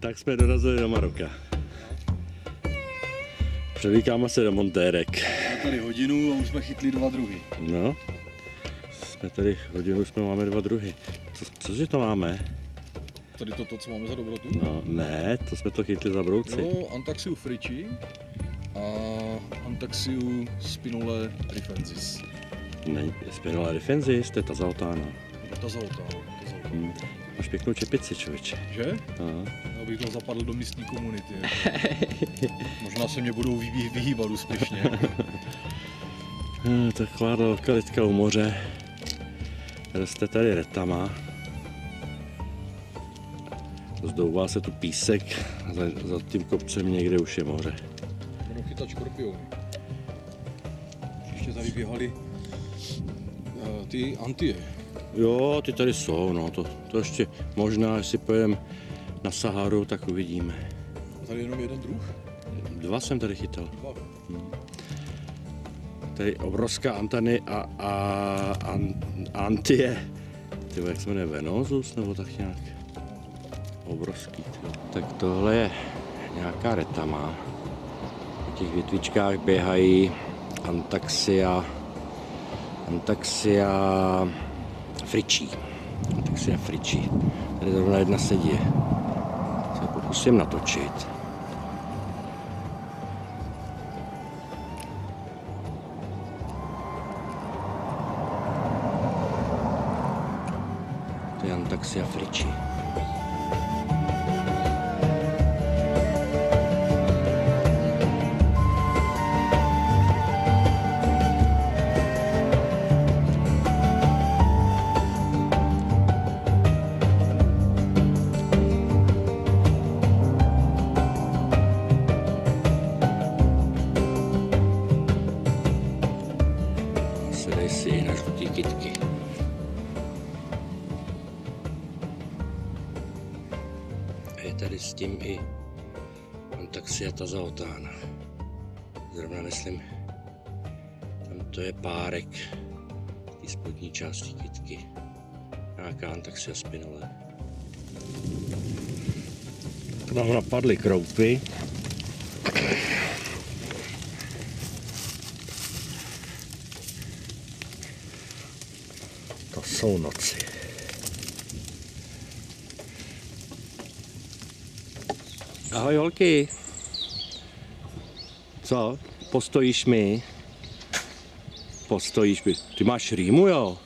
Tak jsme dorazili do Maroka. Převlíkáme se do montérek. Jsme tady hodinu a už jsme chytli 2 druhy. No, jsme tady hodinu, už máme 2 druhy. Cože to máme? Tady to, co máme za dobrotu? No, ne, to jsme to chytli za brouci. Jo, Antaxiu frici a Antaxiu spinule rifensis. Ne, spinula rifensis, to je ta zaotána. Ta zaotána. Máš pěknou čepici, člověče. Že? No. Já bych to zapadl do místní komunity. Možná se mě budou vyhýbat úspěšně. Taková lokalitka u moře. Roste tady retama. Zdouvá se tu písek, za tím kopcem někde už je moře. Budou chytat škorpiony. Ještě tady běhali ty antie. Jo, ty tady jsou, no, to ještě možná, jestli pojedeme na Saharu, tak uvidíme. A tady jenom jeden druh? 2 jsem tady chytal. 2. Tady obrovská antany a antie. Tyvo, jak se jmenuje, Venosus nebo tak nějak? Obrovský. Tyvo. Tak tohle je nějaká retama. V těch větvičkách běhají Antaxia frici. Antaxia frici. Tady zrovna jedna sedí. Se pokusím natočit. To je Antaxia frici. Sedej si na žlutý kytky. A je tady s tím i Antaxia tazaotána. Zrovna myslím, tam to je párek té spodní části kytky. Nějaká Antaxia spinule. Tam napadly kroupy. To jsou noci. Ahoj holky. Co? Postojíš mi? Postojíš mi? Ty máš rýmu, jo?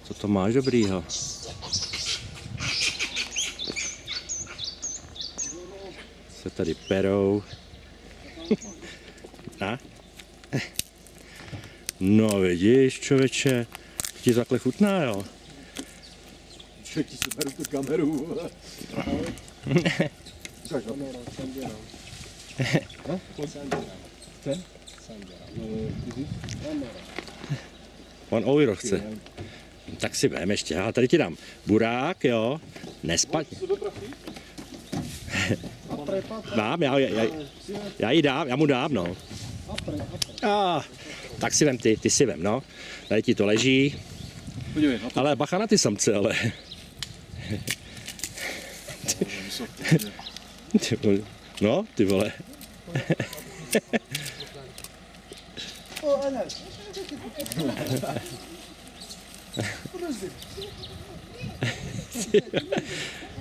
Co to máš dobrýho? Se tady perou. A? No vidíš, člověče, ti takhle chutná, jo? Člověk ti se beru tu kameru. On euro chce. Tak si vem ještě, já tady ti dám burák, jo? Nespat. Mám, já jí dám, já mu dám, no. Tak si vem ty si vem, no. Tady ti to leží. Podívej, ale bacha na ty samce, ale. No, ty vole.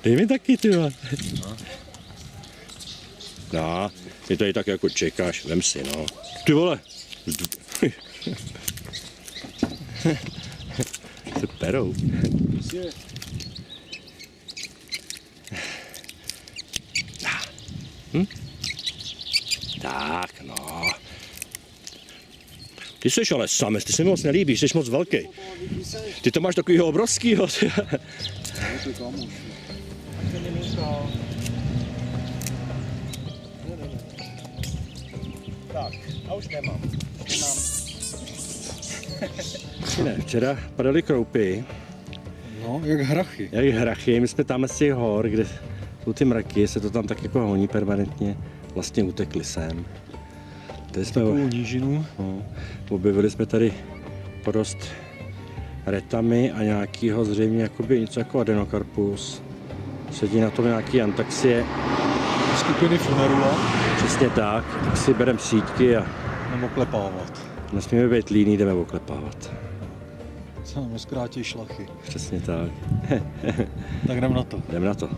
Dej mi taky, ty vole. No, ty tady tak jako čekáš, vem si, no. Ty vole. Se perou. Tak, no. Ty jsi ale samec, ty se mi moc nelíbíš, jsi moc velký. Ty to máš takovýho obrovskýho. Tak, a už nemám. Ne, včera padaly kroupy. No, jak hrachy. Jak hrachy, my jsme tam z těch hor, kde jsou ty mraky, se to tam tak jako honí permanentně, vlastně utekli sem. Tady jsme takovou nížinu. No, objevili jsme tady porost retami a nějakýho zřejmě jakoby něco jako adenokarpus. Sedí na tom nějaký antaxie. Skupiny Funerula. Přesně tak si bereme sítky a Nebo oklepávat. nesmíme být líní, jdeme oklepávat. Co nám zkrátí šlachy. Přesně tak. Tak jdem na to. Jdem na to.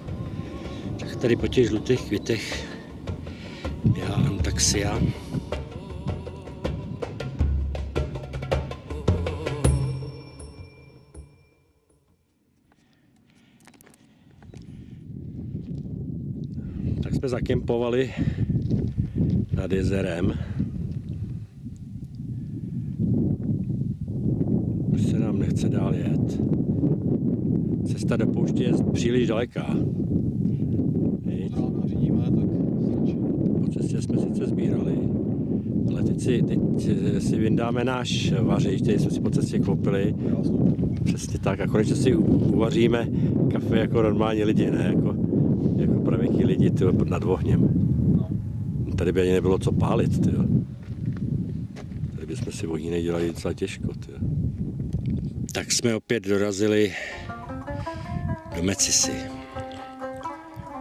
Tak tady po těch žlutých květech běhá antaxia. Tak jsme zakempovali nad jezerem. Už se nám nechce dál jet. Cesta do pouště je příliš daleká. Ráno řídíme, tak stačí. Po cestě jsme sice sbírali, ale teď si vyndáme náš vařič, který jsme si po cestě koupili. Přesně tak a konečně si uvaříme kafe jako normální lidi, ne jako pravěký lidi nad ohněm. No. Tady by ani nebylo co pálit, tyjo. Tady bychom si ohnínek dělali docela těžko, tyjo. Tak jsme opět dorazili do Mecisy.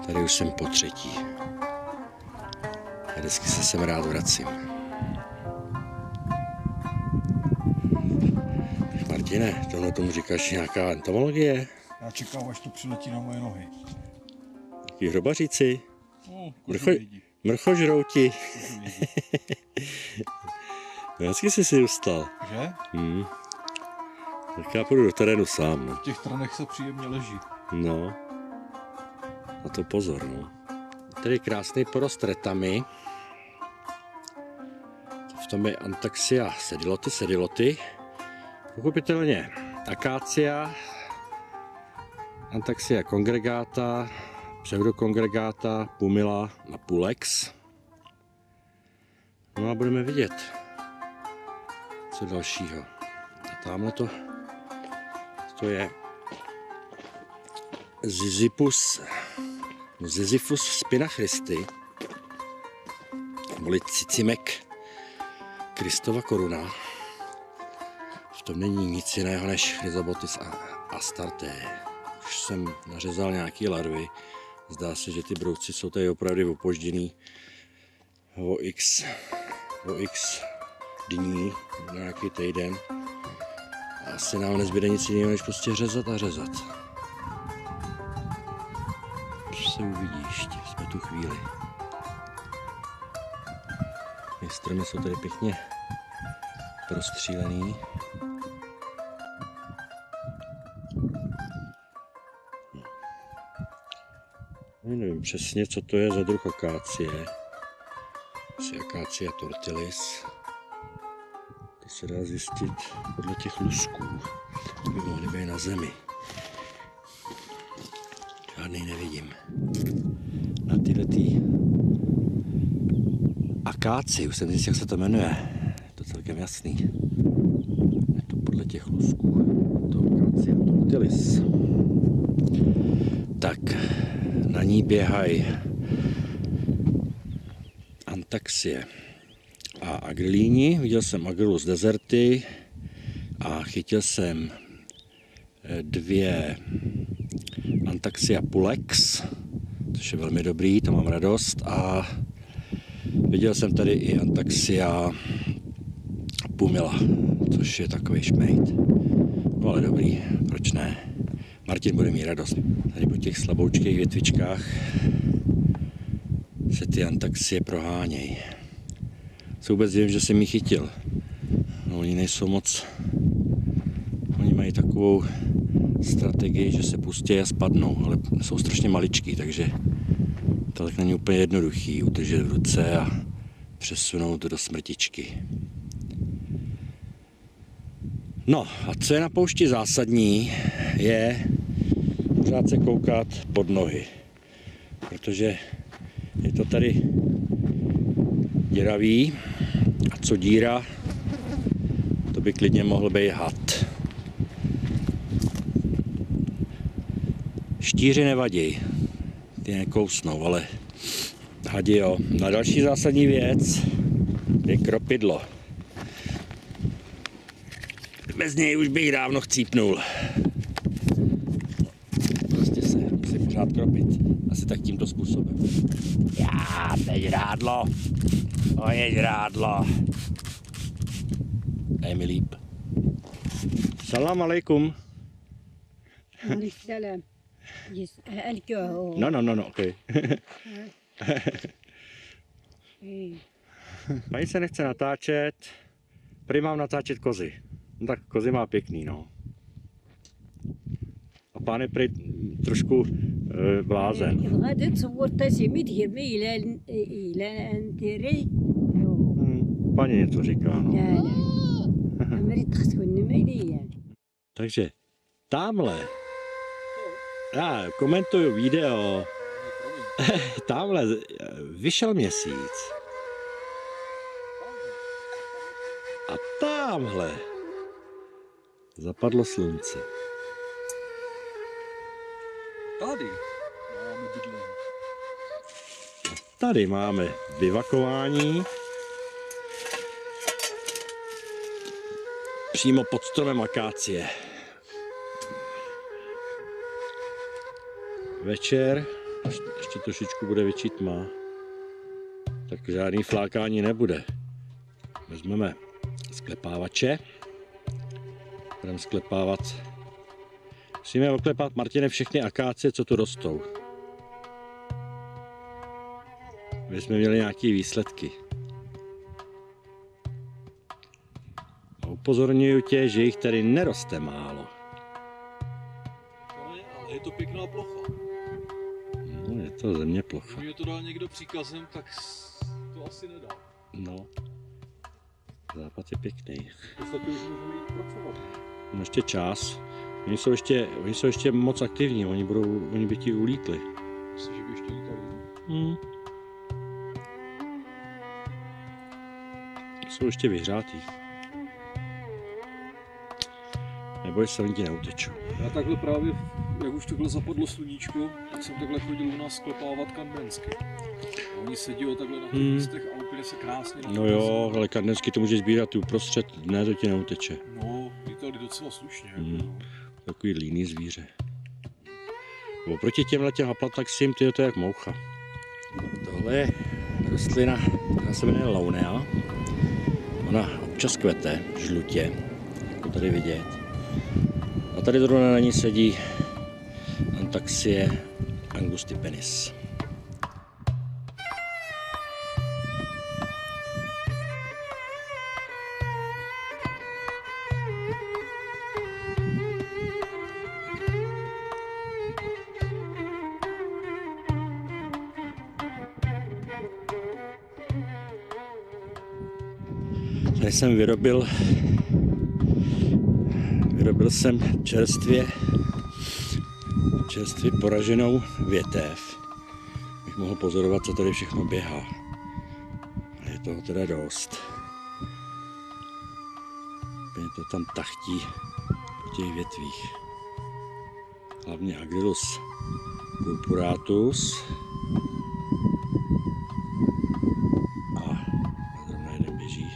Tady už jsem po třetí. A vždycky se sem rád vracím. Martine, tomu říkáš nějaká entomologie? Já čekám, až to přiletí na moje nohy. Jaký hrobaříci? Mrchožrouti. Vždycky jsi si ustal. Že? Tak já půjdu do terénu sám. No. V těch tranech se příjemně leží. No. Na to pozor, no. Tady je krásný porost retami. V tom je Antaxia sediloty. Pochopitelně akácia, Antaxia congregata, pseudocongregata, pumila a pulex. No a budeme vidět, co dalšího. A tamhle to je Ziziphus spinachristy, neboli cicimek Kristova koruna. V tom není nic jiného než Chrysobotis astarté. Už jsem nařezal nějaký larvy. Zdá se, že ty brouci jsou tady opravdu opožděný o x dní, nějaký týden. Asi nám nezbyde nic jiného, než prostě řezat a řezat. Už se uvidí ještě, jsme tu chvíli. Ty stromy jsou tady pěkně prostřílený. Nevím přesně, co to je za druh akácie. Asi Acacia tortilis. To se dá zjistit podle těch lusků. To by mohly být na zemi. Žádný nevidím. Na tyhletý akáci, už jsem zjistil, jak se to jmenuje. Je to celkem jasný. Je to podle těch lusků. To Acacia tortilis. Tak, na ní běhají Antaxie a agrelíni. Viděl jsem Agrelus deserty a chytil jsem dvě Antaxia pulex, což je velmi dobrý, to mám radost. A viděl jsem tady i Antaxia pumila, což je takový šmejt. No ale dobrý, proč ne? Martin bude mít radost. Tady po těch slaboučkých větvičkách se ty Antaxie prohánějí. Se vůbec vím, že jsem ji chytil. No, oni nejsou moc... Oni mají takovou strategii, že se pustí a spadnou, ale jsou strašně maličký, takže to tak není úplně jednoduchý udržet v ruce a přesunout do smrtičky. No a co je na poušti zásadní, je pořád se koukat pod nohy, protože je to tady děravý a co díra, to by klidně mohl být had. Štíři nevadí, ty nekousnou, ale hadi jo. Na další zásadní věc je kropidlo. Bez něj už bych dávno chcípnul. Prostě se musí pořád kropit. Asi tak tímto způsobem. Já, teď žrádlo. To je žrádlo. Je mi líp. Salam alaikum. Salam. No, okay. Paní se nechce natáčet. Prý mám natáčet kozy. No tak kozy má pěkný, no. A pán je prý trošku blázen. Paní něco říká, no. Takže tamhle, já komentuju video, tamhle vyšel měsíc. A tamhle zapadlo slunce. Tady máme bydlení. Tady máme bivakování. Přímo pod stromem akácie. Večer, ještě trošičku bude větší tma, tak žádný flákání nebude. Vezmeme sklepávače. Budeme sklepávat. Musíme oklepat, Martine, všechny akácie, co tu rostou. Aby jsme měli nějaké výsledky. A upozorňuji tě, že jich tady neroste málo. Ale je to pěkná plocha. No, je to země plocha. Když mě to dá někdo příkazem, tak to asi nedá. No. Západ je pěkný. V podstatě už můžeme jít pracovat. No ještě čas. Oni jsou ještě moc aktivní, oni by ti ulítli. Myslím, že by ještě lítali. Jsou ještě vyhřátí. Neboj se, oni ti neutečou. Já takhle právě, jak už takhle zapadlo sluníčko, tak jsem takhle chodil u nás sklepávat kandensky. Oni sedí takhle na těch místech a úplně se krásně na. No jo, ale kandensky to můžeš sbírat uprostřed dne, to ti neuteče. No, lítali docela slušně. Takový líný zvíře. Oproti těmhletěm aplataxím, to je jak moucha. Tohle je rostlina, která se jmenuje Launea. Ona občas kvete, žlutě, jako tady vidět. A tady zrovna na ní sedí Antaxie angustipenis. Tady jsem vyrobil jsem čerstvě poraženou větev. Bych mohl pozorovat, co tady všechno běhá. A je toho teda dost. Úplně to tam tachtí po těch větvích. Hlavně Agrilus purpuratus. A zrovna jeden běží.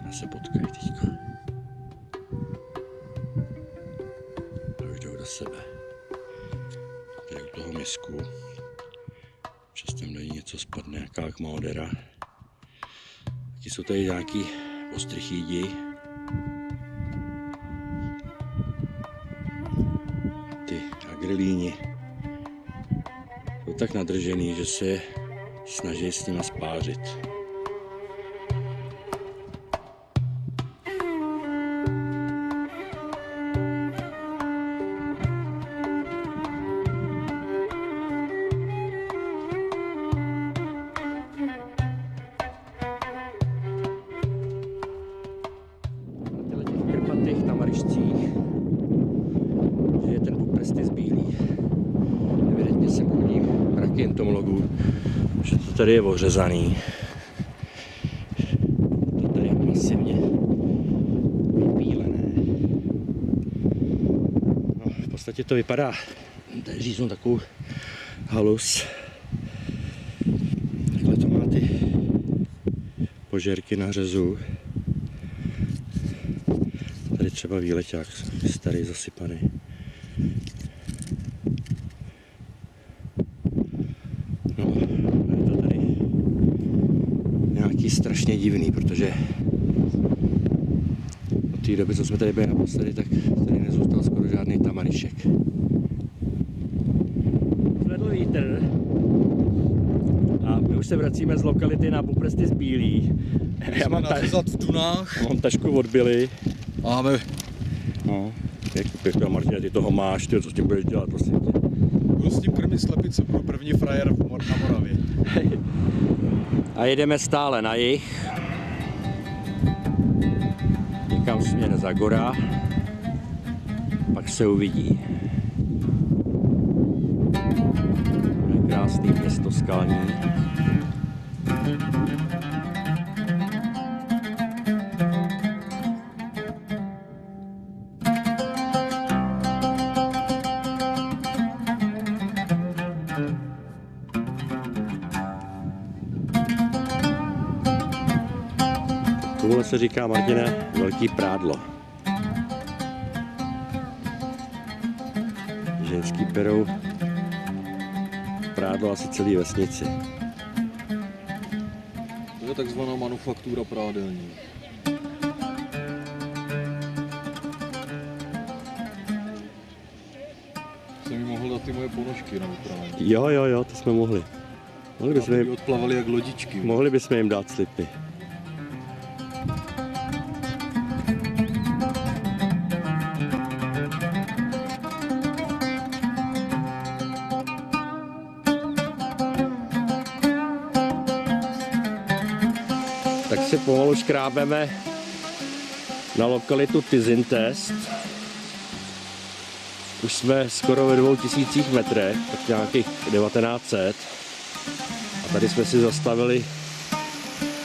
Tam se potkají teďko. A už jdou do sebe. Tady u toho misku. Občas tam do ní něco spadne, nějaká akmaodera. Taky jsou tady nějaký ostrychídi. Ty agrilíni jsou tak nadržený, že se snaží s nima spářit. Na Marišcích, že je ten bupestis bílý. Evidentně jsem chodím mraky entomologů, že to tady je ořezaný. To tady je masivně vybílené. No, v podstatě to vypadá, tady říznu takovou halus. Takhle to má ty požérky na řezu. tady třeba výleťák, starý zasypaný. No, je to tady nějaký strašně divný, protože od té doby, co jsme tady byli naposledy, tak tady nezůstal skoro žádný tamarišek. Zvedl vítr a my už se vracíme z lokality na Buprsty z Bílý. Já mám v Dunách. Mám tašku odbyli. Máme. No, pěkná Martina, ty toho máš, ty, co s tím budeš dělat, prosím tě. Budu s tím krmit slepice, budu první frajer na Moravě. A jedeme stále na jih. Někam směr za Gora. Pak se uvidí. Krásný město skalní. Tohle se říká, Martine, velký prádlo. Ženský perou prádlo asi celý vesnici. To je takzvaná manufaktura prádelní. Jsem mi mohl dát ty moje ponožky na upravení. Jo, to jsme mohli. Aby odplavali jak lodičky. Mohli bychom jim dát slipy. Tak si pomalu škrábeme na lokalitu Tizintest. Už jsme skoro ve 2000 metrech, tak nějakých 1900. A tady jsme si zastavili,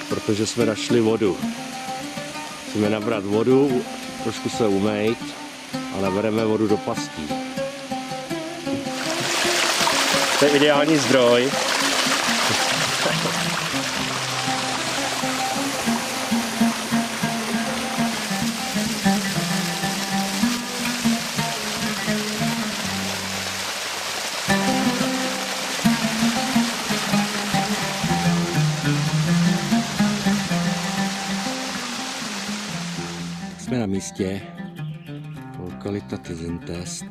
protože jsme našli vodu. Chceme nabrat vodu, trošku se umýt a nabereme vodu do pastí. To je ideální zdroj. Jsme na místě, lokalita Tizintest,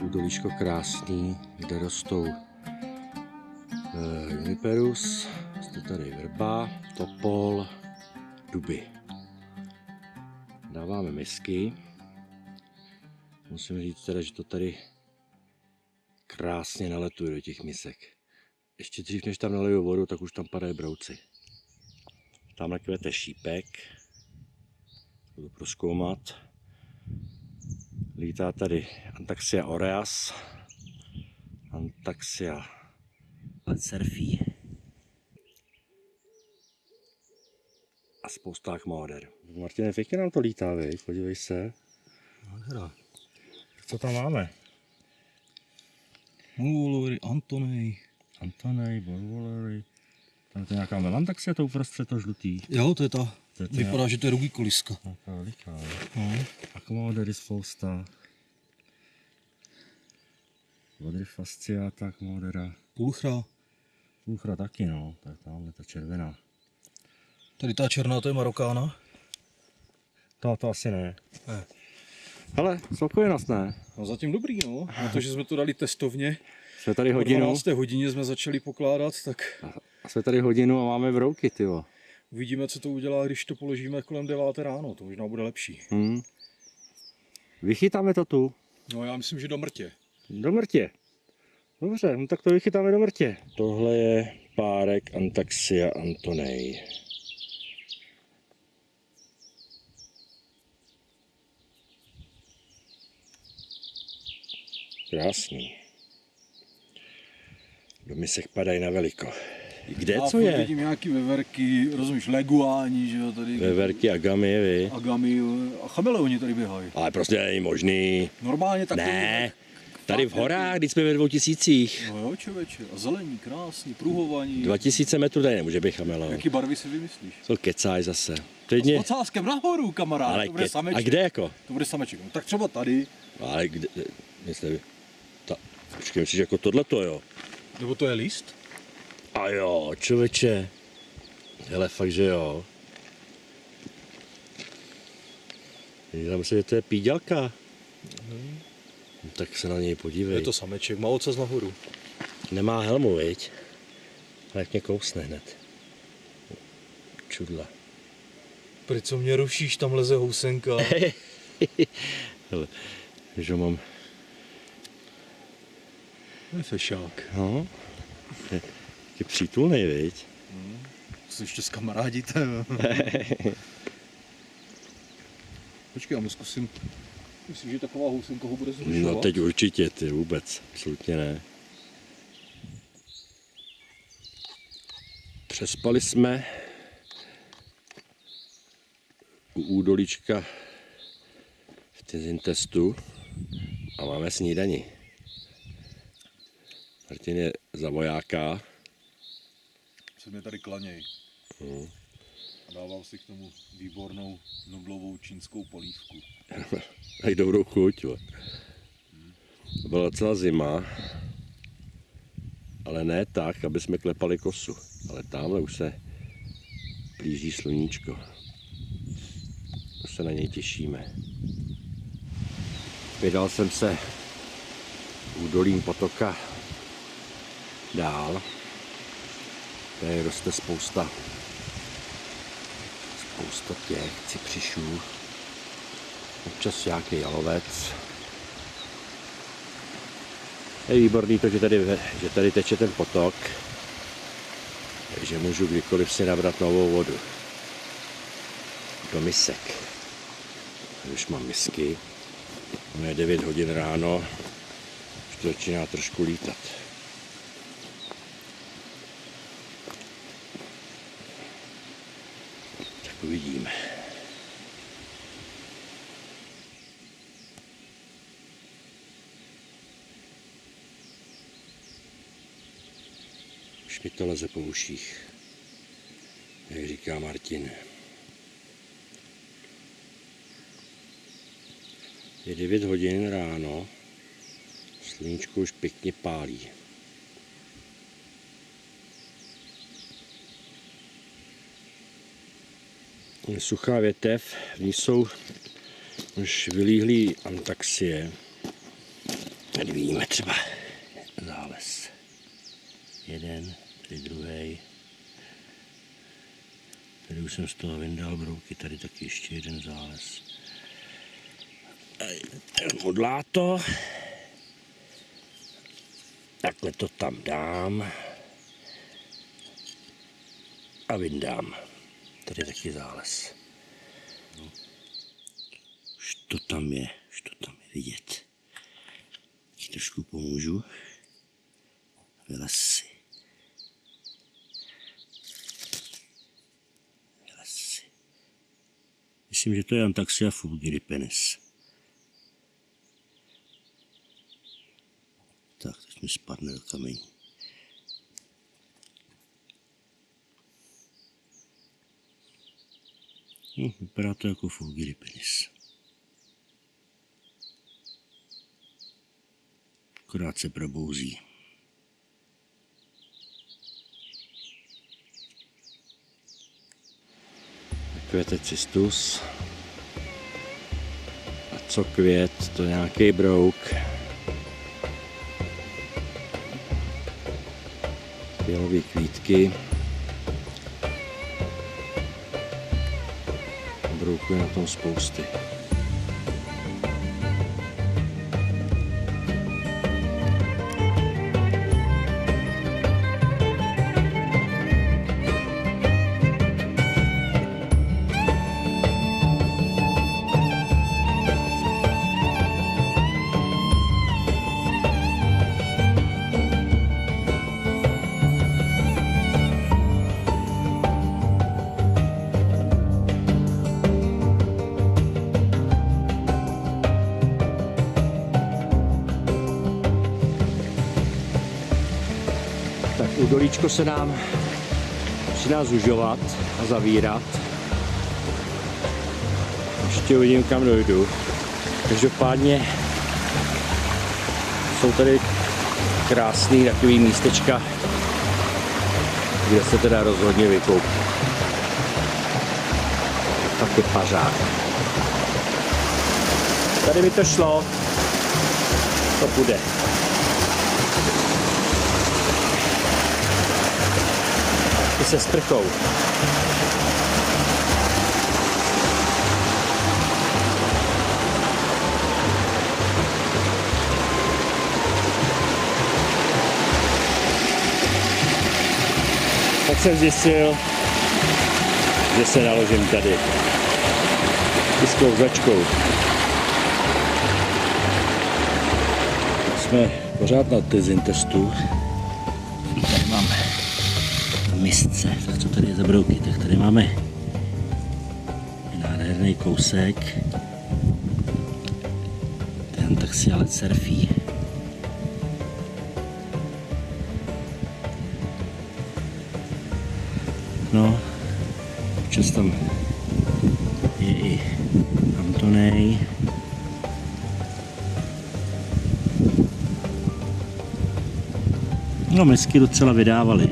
údolíčko krásný, kde rostou juniperus, je tady vrba, topol, duby. Dáváme misky, musím říct teda, že to tady krásně naletuje do těch misek. Ještě dřív, než tam naliju vodu, tak už tam padají brouci. Tamhle kvete šípek. Budu prozkoumat. Lítá tady Antaxia oreas, Antaxia letsurfí a spousták moder. Martine, pěkně nám to lítá, viď? Podívej se. Co tam máme? Bonvolory, Antonej, Bonvolory. Tam je to nějaká melantaxia, to uprostřed to žlutý. Jo, to je ta. Vypadá, že to je rugý koliska. Akmodery spousta. Vodry fasciata, akmodera. Pulchra. Pulchra taky, no. Tak tamhle ta červená. Tady ta černá, to je Marokána. To asi ne. Hele, spokojenost ne. No zatím dobrý, no. Na to, že jsme to dali testovně. Jsme tady hodinu. Po 12. hodině jsme začali pokládat, tak... A jsme tady hodinu a máme brouky, tyjo. Uvidíme, co to udělá, když to položíme kolem 9 ráno, to možná bude lepší. Vychytáme to tu? No já myslím, že do mrtě. Do mrtě. Dobře, no tak to vychytáme do mrtě. Tohle je párek Antaxia Antonej. Krásný. Do misek padají na veliko. Kde co je? Vidím nějaký veverky, rozumíš, leguáni, že jo, tady. Veverky, agamy, vy. Agamy a chameleoni tady běhají. Ale prostě není možný. Normálně tak. Ne. Tady v horách, když jsme ve 2000. No jo, člověče. A zelení, krásný, pruhovaní. 2000 metrů tady nemůže být chameleon. Jaký barvy si vymyslíš? To kecáj zase. S ocáskem nahoru, kamarád. Ale to bude sameček. a kde jako? To bude sameček. No, tak třeba tady. Ale kde, myslím, počkej, myslíš jako tohleto, jo? Nebo to je list? A jo, člověče. Hele, fakt, že jo. Tam se, že to je píďalka. No, tak se na něj podívej. Je to sameček, má ocas nahoru. Nemá helmu, viď? Ale jak mě kousne hned. Čudla. Proč co mě rušíš, tam leze housenka. Hele, že mám... To je fešák. No, je přítulnej, viď? Se ještě skamarádíte. Počkej, já mu zkusím. Myslím, že taková housenka ho bude zrušovat. No teď určitě, ty vůbec, absolutně ne. Přespali jsme u údolíčka v Tyzintestu a máme snídani. Martin je za vojáka. Se mě tady klaněj. A dával si k tomu výbornou nudlovou čínskou polívku. A i dobrou chuť. Byla celá zima, ale ne tak, aby jsme klepali kosu. Ale tamhle už se blíží sluníčko. Už se na něj těšíme. Vydal jsem se údolím potoka dál. Tady roste spousta těch cypřišů. Občas nějaký jalovec. Je výborný to, že tady teče ten potok, takže můžu kdykoliv si nabrat novou vodu. Do misek. Už mám misky. Je 9 hodin ráno, už to začíná trošku lítat. Tak uvidíme. Už mi to leze po uších, jak říká Martin. Je 9 hodin ráno, sluníčko už pěkně pálí. Suchá větev, v ní jsou už vylíhlý antaxie. Tady vidíme třeba zález. Jeden, tady druhý. Tady už jsem z toho vyndal brouky, tady taky ještě jeden zález. Modlá to. Takhle to tam dám. A vyndám. Tady taky zález. Už to tam je vidět. Teď trošku pomůžu. Vylez si. Myslím, že to je Antaxia fulgiripenis. Tak, teď mi spadne do kamení. Vypadá to jako fulgiripenis. Akorát se probouzí. Květecistus. A co květ, to je nějaký brouk. Fialové kvítky. Brouku je na tom spousty. políčko se nám začíná zužovat a zavírat. Ještě uvidím, kam dojdu. Každopádně jsou tady krásný takový místečka, kde se teda rozhodně vykoup. Tak je pařák. Tady by to šlo. To půjde. I se sprchou. Tak jsem zjistil, že se naložím tady i s klouzačkou. Jsme pořád na dezintestu. Tady máme misce. Tak co tady je za brouky? Tak tady máme nádherný kousek. Ten tak si ale surfí. No, občas tam je i Antonej. No, misky docela vydávali,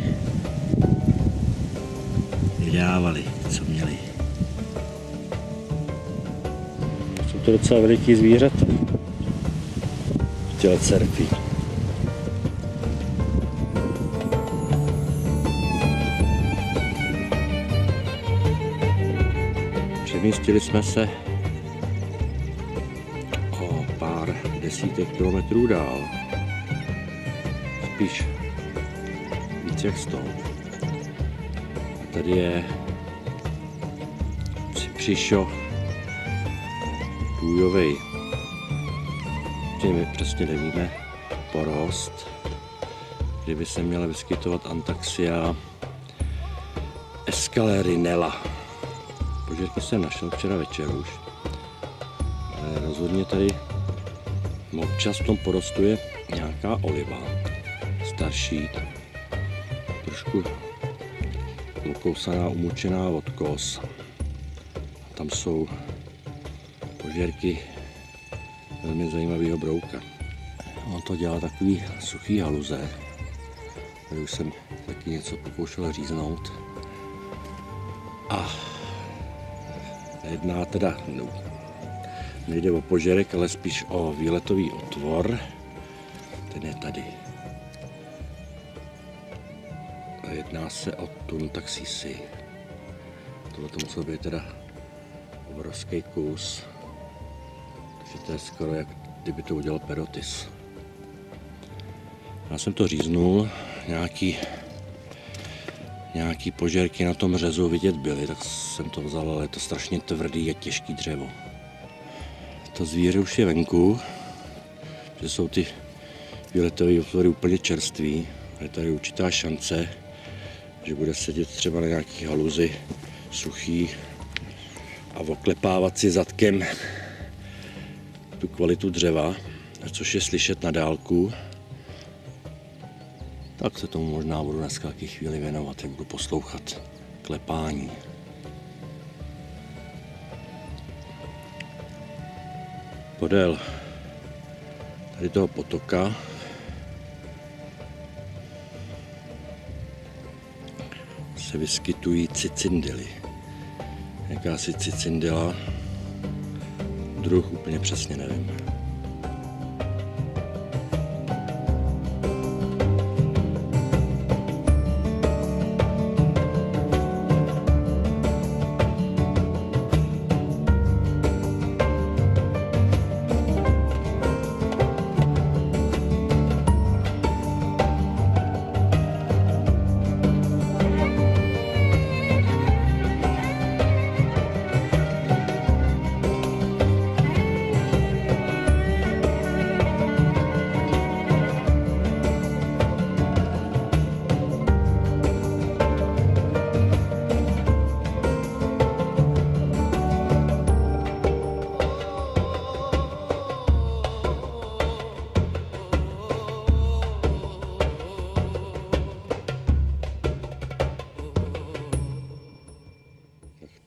co měli. Jsou to docela veliký zvířata. Chtěl surfí. Přemístili jsme se o pár desítek kilometrů dál. Spíš víc jak 100. A tady je Přišo Tůjovej. My přesně nevíme porost, kde by se měla vyskytovat Antaxia escalerinella. Požírky jsem našel včera večer už. Rozhodně tady občas v tom porostu je nějaká oliva, starší, trošku okousaná, umučená od kos. Tam jsou požírky velmi zajímavého brouka. On to dělá takový suchý haluze. Tady už jsem taky něco pokoušel říznout. A jedná teda, nejde o požérek, ale spíš o výletový otvor. Ten je tady. A jedná se o Tuntaxisy. Tohle to musel být teda obrovský kus. Takže to je skoro jak kdyby to udělal Perotis. Já jsem to říznul, nějaký požérky na tom řezu vidět byly, tak jsem to vzal, ale je to strašně tvrdý a těžký dřevo. To zvíře už je venku, že jsou ty výletové otvory úplně čerství. Je tady určitá šance, že bude sedět třeba na nějaký haluzi suchý a oklepávat si zadkem tu kvalitu dřeva, což je slyšet na dálku. Tak se tomu možná budu dneska taky chvíli věnovat, jak budu poslouchat klepání. Podél tady toho potoka se vyskytují cicindily. Jakási cicindila, druh úplně přesně nevím.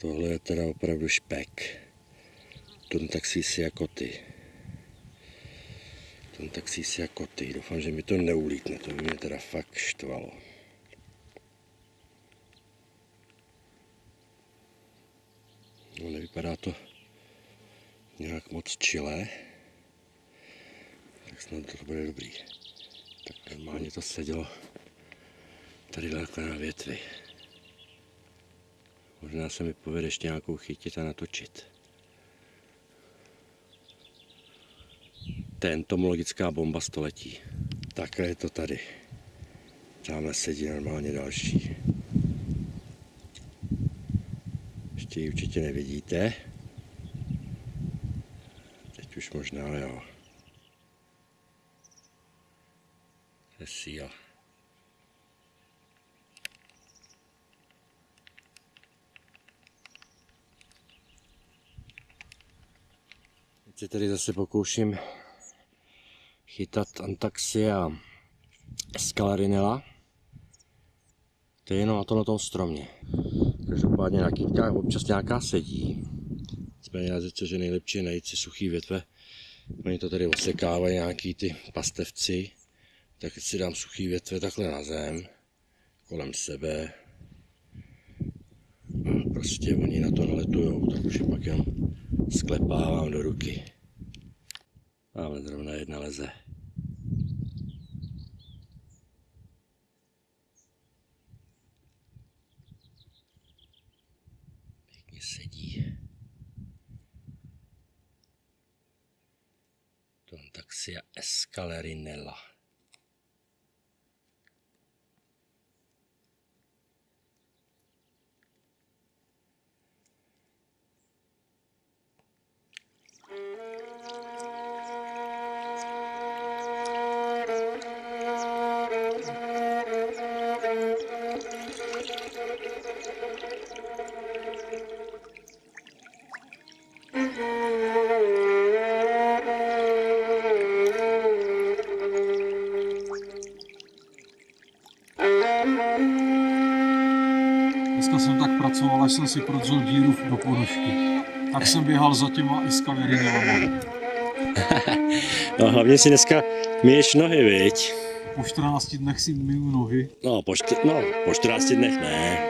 Tohle je teda opravdu špek. Tontaxísi jako ty. Tontaxísi jako ty. Doufám, že mi to neulítne, to by mě teda fakt štvalo. No, nevypadá to nějak moc čile. Tak snad to bude dobrý. Tak normálně to sedělo tady takhle na větvi. Možná se mi povede ještě nějakou chytit a natočit. To je entomologická bomba století. Takhle je to tady. Tamhle sedí normálně další. Ještě ji určitě nevidíte. Teď už možná jo. To je síla. Teď se tady zase pokouším chytat Antaxia scalarinella. To je jenom na tom stromě. Každopádně na kytkách občas nějaká sedí. Nicméně já zjistil, že nejlepší je najít si suchý větve. Oni to tady osekávají nějaký ty pastevci. Tak si dám suchý větve takhle na zem, kolem sebe. A prostě oni na to naletujou, tak už je pak jen sklepávám do ruky. Ale zrovna jedna leze. Pěkně sedí. Tontaxia scalarinella. Dneska jsem tak pracoval, až jsem si prodřel díru do ponožky. Tak jsem běhal za těma scalarinellama. No hlavně si dneska myješ nohy, viď? Po 14 dnech si myju nohy. No, po 14 dnech ne.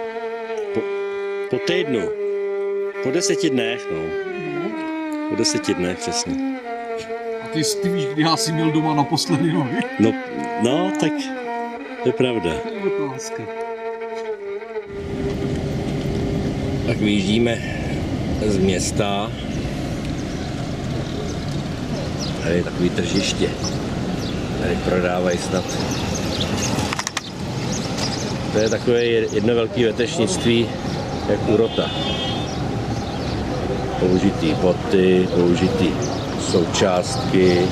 Po týdnu. Po 10 dnech, no. Po 10 dnech, přesně. A ty víš, kdy já si myl doma naposledy nohy? No, tak to je pravda. To je to láska. Tak vyjíždíme z města. Tady je takový tržiště. Tady prodávají snad. To je takové jedno velké vetešnictví, jak u Rota. Použitý boty, použitý součástky.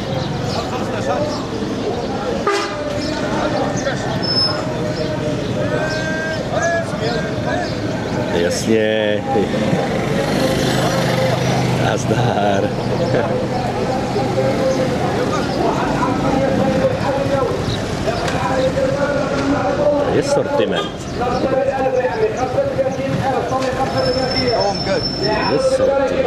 Jasně. Nazdar. To je sortiment. Je sortiment.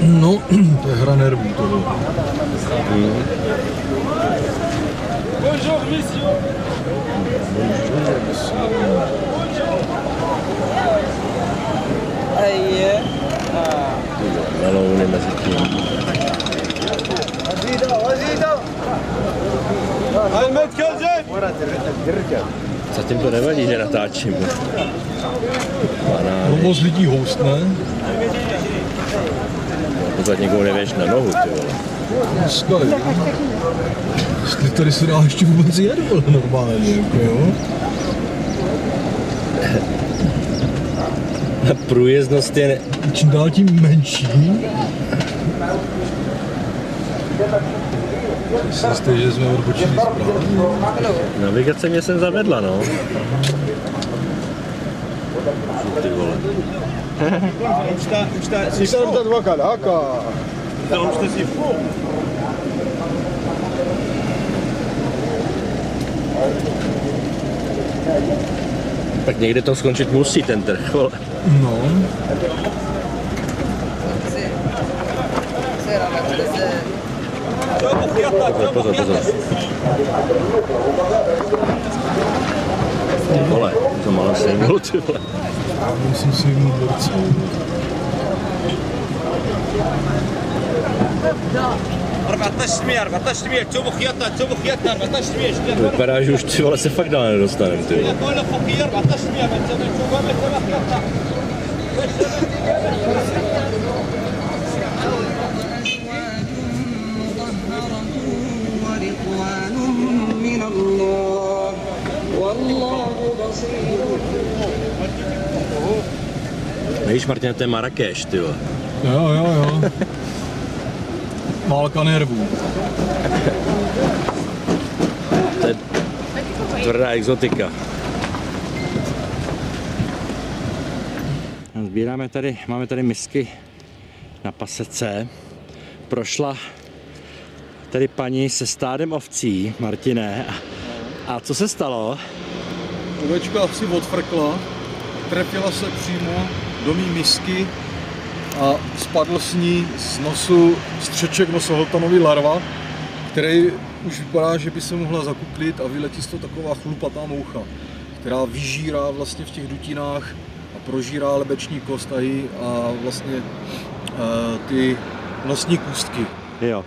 No, to je hra nervů, to bylo. Bonjour, monsieur. Aïe. Melouny mezi tím. Zatím to nevadí, že natáčím. No moc lidí houstne. Pokud někoho nevěš na nohu, ty vole. Dneska je. Jestli tady se dá ještě vůbec jet, normálně, jako jo. Průjezdnost je... Čím dál tím menší. Myslím, že jsme odbočili správně. Navigace mě sem zavedla, no. Ty vole. Už tam dvakrát haka. Tak někde to skončit musí ten trh, vole. No. Pozor. Vole, to malo sejmul, ty vole. Musím si jim borce. Vypadá, že už ty vole se fakt dál nedostanem, ty vole. Víš, Martin, to je Marrakeš, ty vole. Jo. Válka nervů. To je tvrdá exotika. Sbíráme tady, máme tady misky na pasece. Prošla tady paní se stádem ovcí, Martine. A co se stalo? Ovečka si odfrkla, trefila se přímo do mý misky a spadl s ní z nosu střeček nosohltanový larva, který už vypadá, že by se mohla zakuklit a vyletí z toho taková chlupatá moucha, která vyžírá vlastně v těch dutinách a prožírá lebeční kostahy a vlastně ty nosní kůstky. Jo.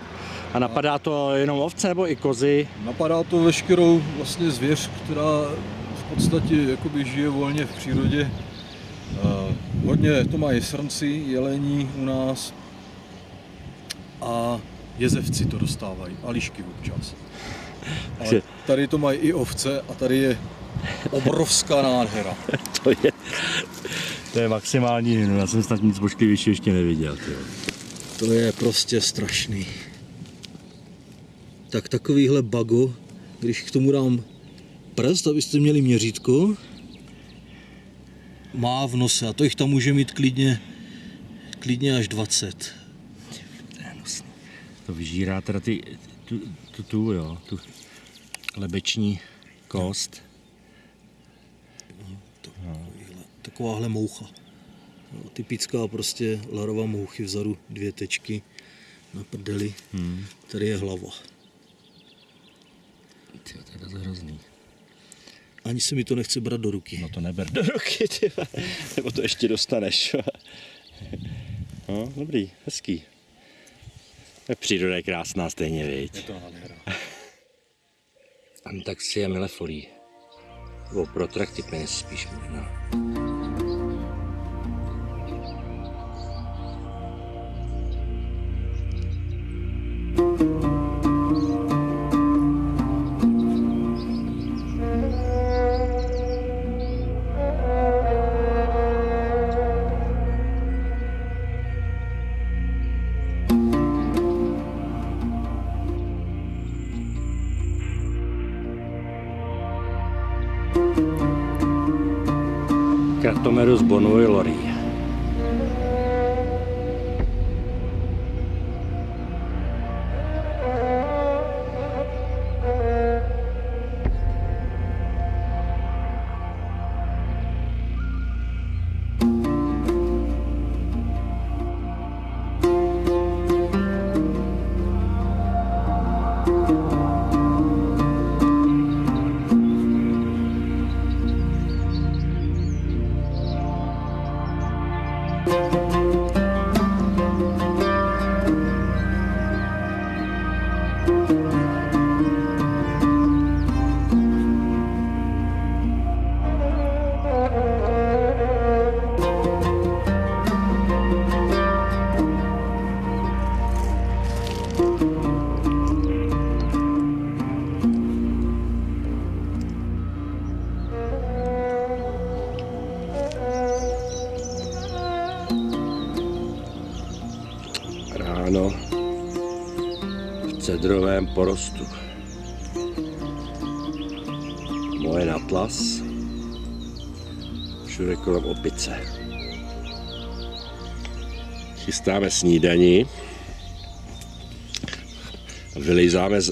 A napadá to jenom ovce nebo i kozy? Napadá to veškerou vlastně zvěř, která v podstatě jakoby žije volně v přírodě. Hodně to mají srnci, jelení u nás a jezevci to dostávají a lišky občas. Ale tady to mají i ovce a tady je obrovská nádhera. To je maximální, no, já jsem snad nic božklivější ještě neviděl. Tyjo. To je prostě strašný. Tak takovýhle bago, když k tomu dám prst, abyste měli měřítko, má v nose a to jich tam může mít klidně až 20. To je hnusný. To vyžírá teda tu lebeční kost. Takováhle moucha. Typická prostě larva mouchy, vzadu 2 tečky na prdeli. Tady je hlava. Tyjo, to je dost hrozný. Ani se mi to nechce brát do ruky. No to neber do ruky, tyjo. Nebo to ještě No, dobrý, hezký. Příroda je krásná stejně, viď? Je to nádhera. Tak si je mile folí. Nebo protrakty peněz spíš možná. Cartomerus bonui lori. Ráno v cedrovém porostu. Moje natlas. Všude kolem opice. Chystáme snídani.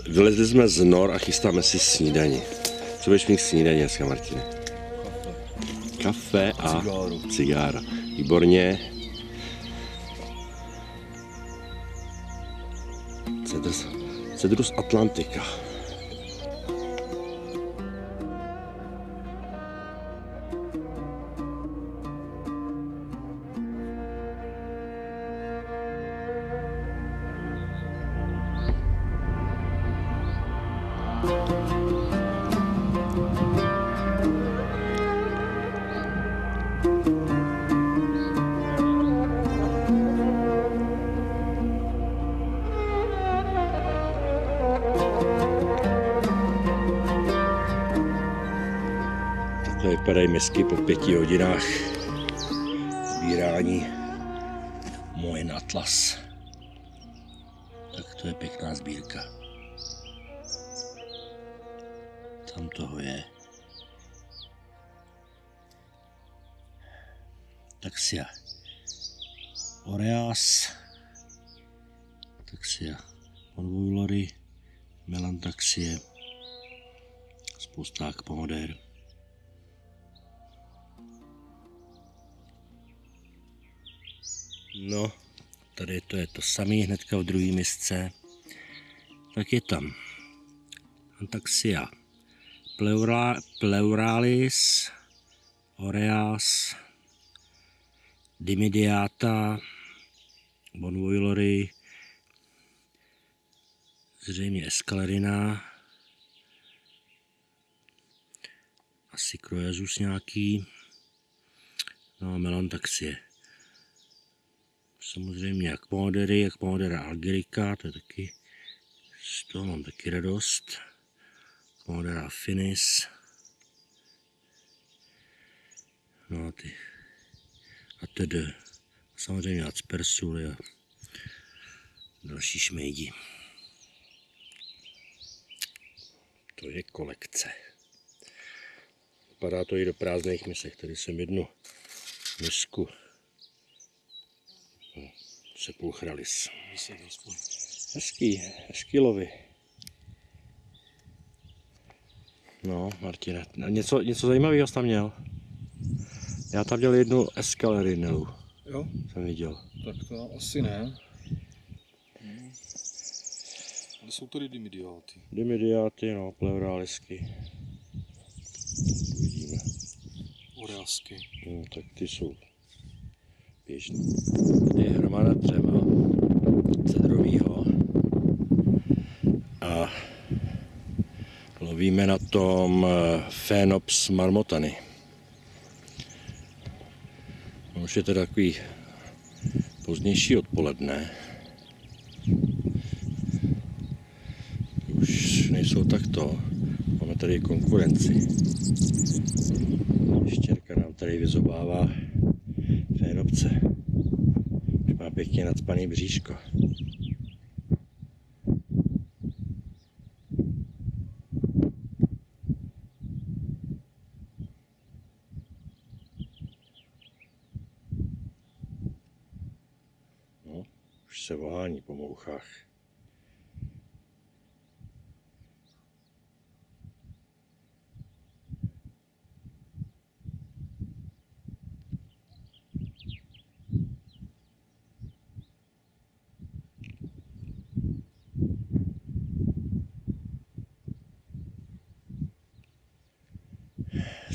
Vylezli jsme z nor a chystáme si snídani. Co budeš mít snídaní dneska, Martine? Kafe a cigára. Výborně. Cedrus Atlantica. Takhle vypadají misky po 5 hodinách sbírání. Moin Atlas. Tak to je pěkná sbírka. Tam toho je. Taxia Oreas. Taxia Bonvoilory. Melantaxie. Spousták pomodér. No, tady to je to samý, hnedka v druhé misce. Tak je tam Antaxia pleuralis, Oreas, Dimidiata, Bonvoilory, zřejmě Escalerina, asi Croesus nějaký, no a Melantaxie. Samozřejmě jak Pomodera Algerica, to je taky, z toho mám taky radost. Pomodera Finis. No a ty. A tedy. Samozřejmě Aspersuly a další šmejdi. To je kolekce. Vypadá to i do prázdných misek. Tady jsem jednu misku Sepulchralis. Hezký lovy. No, Martine, něco zajímavého jsi tam měl? Já tam měl jednu Escalerinu. Jo? Jsem viděl. Tak to asi ne. Ale jsou tady Dimidiáty. Dimidiáty, no, pleuralisky. Uvidíme. Oreasky. No, tak ty jsou běžný. Tady je hromada dřeva cedrovýho. A lovíme na tom Phenops marmotany. No, už je to takový pozdější odpoledne. Už nejsou takto. Máme tady konkurenci. Štěrka nám tady vyzobává Phénopce. Už má pěkně nacpaný bříško. No, už se vohání po mouchách.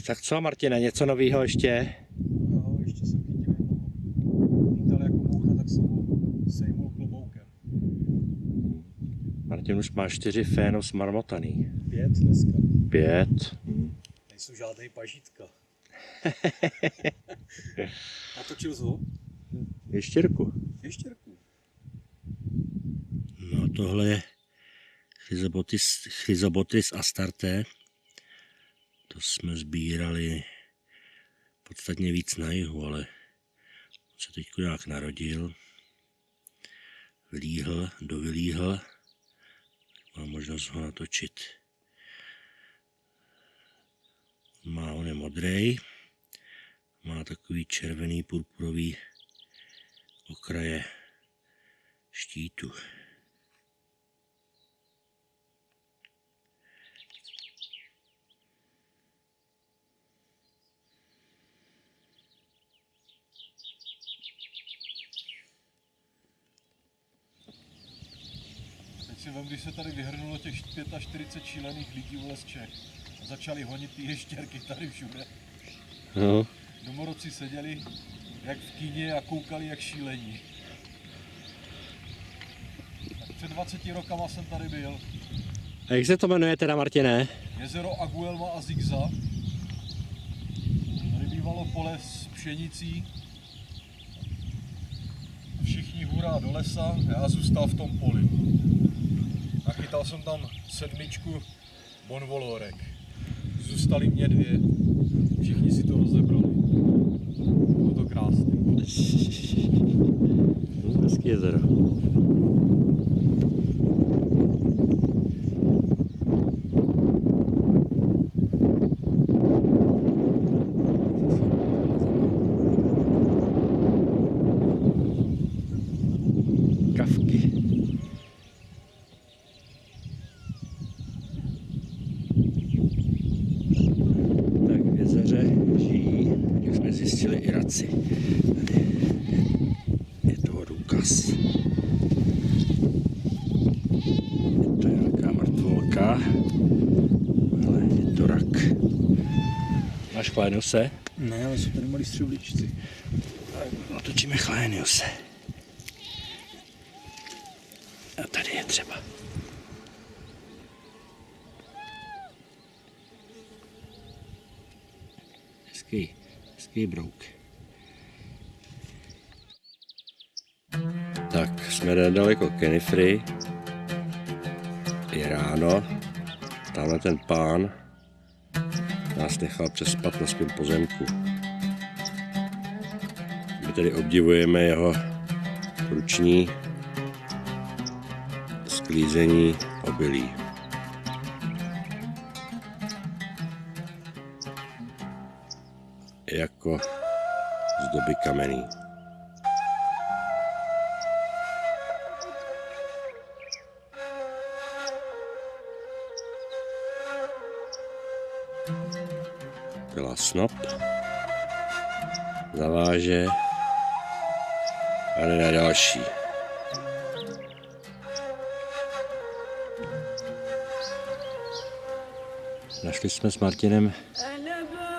Tak co, Martine, něco nového ještě? No, ještě jsem chytil jednoho. Lítal jako moucha, tak jsem ho sejmul kloboukem. Martin už má 4 Phenops marmotaný. 5 dneska. 5. Nejsou žádný pažítka. Natočil jsi ho? Ještěrku. Ještěrku. No tohle je Chrysobotis astarte. To jsme sbírali podstatně víc na jihu, ale on se teď nějak narodil. Dovylíhl. Mám možnost ho natočit. On je modrej. Má takový červený purpurový okraje štítu. Teď si vem, když se tady vyhrnulo těch 45 šílených lidí vole z Čech a začali honit ty ještěrky tady všude. No. Domorodci seděli jak v kíně a koukali jak šílení. Tak před 20 rokama jsem tady byl. A jak se to jmenuje teda, Martine? Jezero Aguelma a Zigza. Tady bývalo pole s pšenicí. Všichni hurá do lesa, já zůstal v tom poli. Nachytal jsem tam 7 bonvolorek. Zůstaly mě 2. Všichni si to rozebrali. Bylo to krásné. Hezký jezero. Kavky. Tak v jezeře žijí, jak jsme zjistili, i raci. Tady je toho důkaz. Je to nějaká mrtvolka, ale je to rak. Máš chléniuse? Ne, ale jsou tady malí střevličci. Otočíme chléniuse. A tady je třeba. Hezký brouk. Tak, jsme nedaleko Kenifry. Je ráno. Tamhle ten pán nás nechal přespat na svém pozemku. My tady obdivujeme jeho ruční sklízení obilí. Jako z doby kamenný. Byla snop, zaváže a jde na další. Našli jsme s Martinem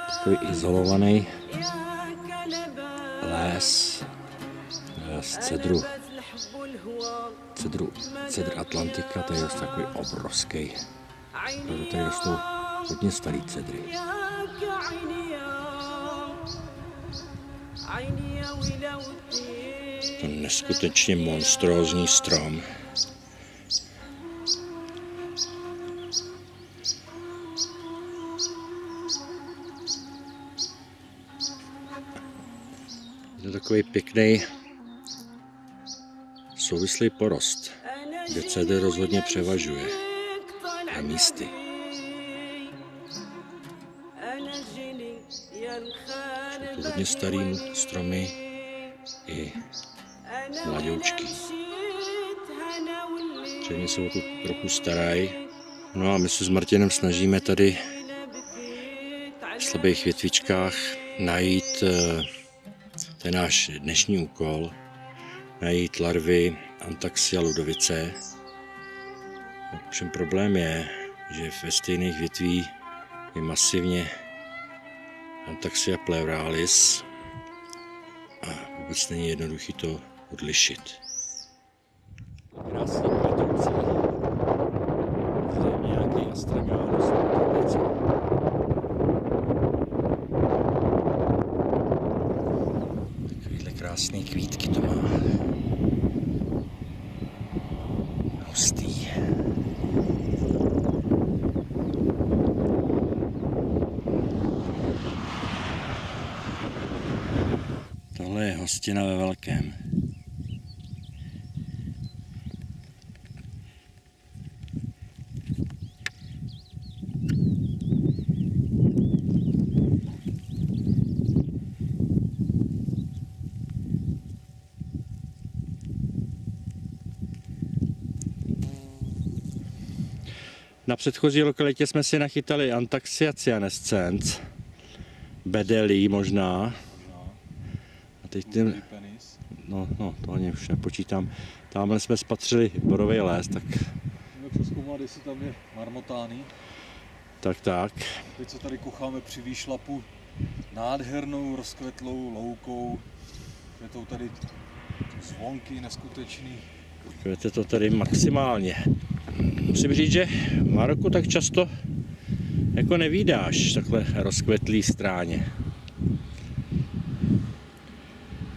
takový izolovaný les z cedru Atlantika, to je dost takový obrovský. Protože tady rostou hodně starý cedry. To je neskutečně monstrózní strom. Je to takový pěkný souvislý porost, kde cedr rozhodně převažuje na místy. Jsou to hodně starý stromy i mladoučky. Předně se o to trochu starají. No a my se s Martinem snažíme tady v slabých větvičkách najít, to je náš dnešní úkol, najít larvy Antaxia ludovice. Ovšem problém je, že ve stejných větví je masivně Antaxia pleuralis a vůbec není jednoduchý to odlišit. Krásný kvetoucí. Zde je nějaký astragalus ludovice. Takovýhle krásný kvítky to má. Hustý. Tohle je hostina ve velkém. Na předchozí lokalitě jsme si nachytali Antaxia cyanescens, bedelí možná. A teď tím, no, to ani už nepočítám. Tamhle jsme spatřili borový les, tak... Můžeme přezkoumat, jestli tam je marmotány. Tak. Teď se tady kocháme při výšlapu nádhernou rozkvetlou loukou. Květou tady zvonky neskutečný. Kvete to tady maximálně. Musím říct, že v Maroku tak často jako nevídáš takhle rozkvetlý stráně.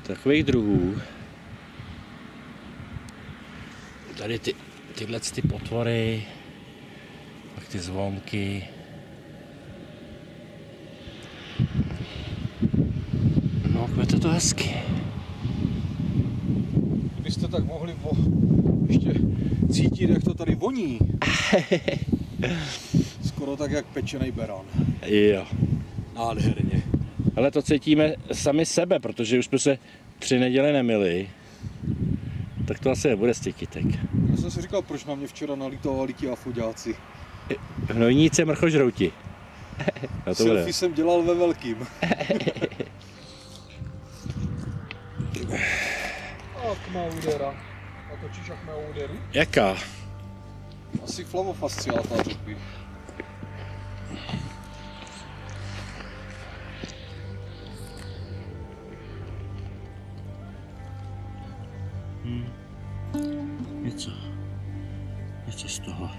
Takových druhů. Tady tyhle ty potvory, pak ty zvonky. No, kvete to hezky. Kdybyste tak mohli ještě cítit, jak to tady voní. Skoro tak, jak pečený beran. Jo. Nádherně. Ale to cítíme sami sebe, protože už jsme se 3 neděle nemili. Tak to asi nebude z těch kytek. Já jsem si říkal, proč na mě včera nalítovali ti afoďáci. Hnojníci mrchožrouti. Selfie jsem dělal ve velkým. Ak má údera. A točíš, jak má úderu? Jaká? Asi flavofasciáta, řekl bych. Něco z toho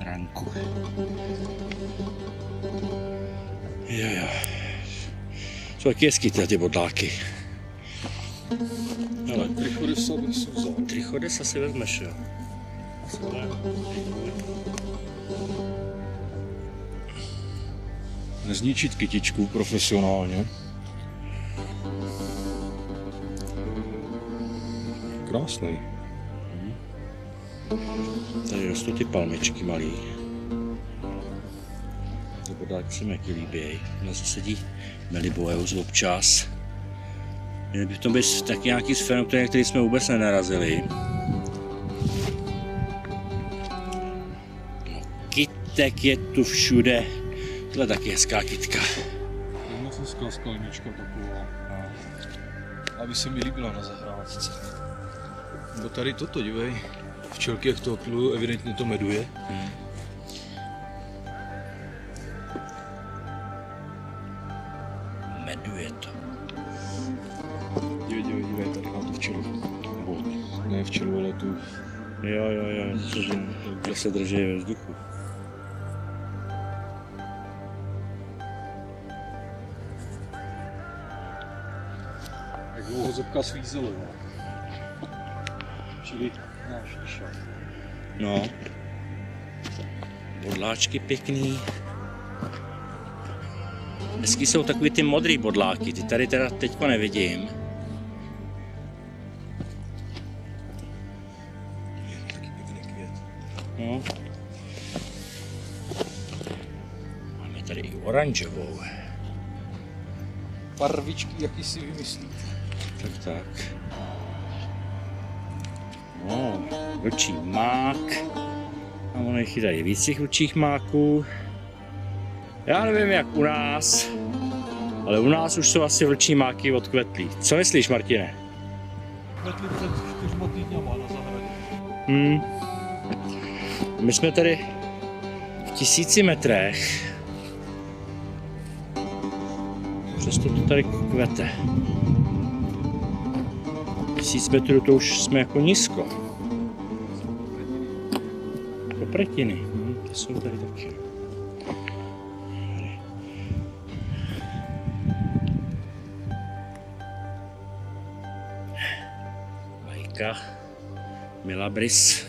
ranku. Jo. Jsou taky hezký ty bodláky. Ale Trichodesa bych si vzal. Trichodesa si vezmeš, jo. Nezničit kytičku profesionálně. Krásný. Tady rostou ty palmičky malý. Ty bodláky se mi jaký líbějí. Zase sedí Meliboeus občas. Měli by v tom být tak nějaký sfér, který jsme vůbec nenarazili. No, kytek je tu všude. Tohle taky hezká kytka. Moc hezká skalnička taková. Aby se mi líbila na zahrádce. Nebo tady toto, dívej. Včelky, jak to opilují, evidentně to meduje. Meduje to. Dívej, tady má tu včelu. Nebo ne včelu, ale tu... Jo, to se drží ve vzduchu. Jak dlouho zebka svízelo, jo. Čili náš lišák. No. Bodláčky pěkný. Hezky jsou takový ty modrý bodláky, ty tady teda teďko nevidím. Taky pěkný květ. No. Máme tady i oranžovou. Barvičky, jaký si vymyslíte. Tak. No, vlčí mák. A ono jich chytají víc těch vlčích máků. Já nevím jak u nás, ale u nás už jsou asi vlčí máky odkvetlí. Co myslíš, Martine? Kvetli před 4 týdňama na zahradě. My jsme tady v 1000 metrech. Přesto to tady kvete. 1000 metrů to už jsme jako nízko. Kopretiny, ty jsou tady taky. Majka, Milabris.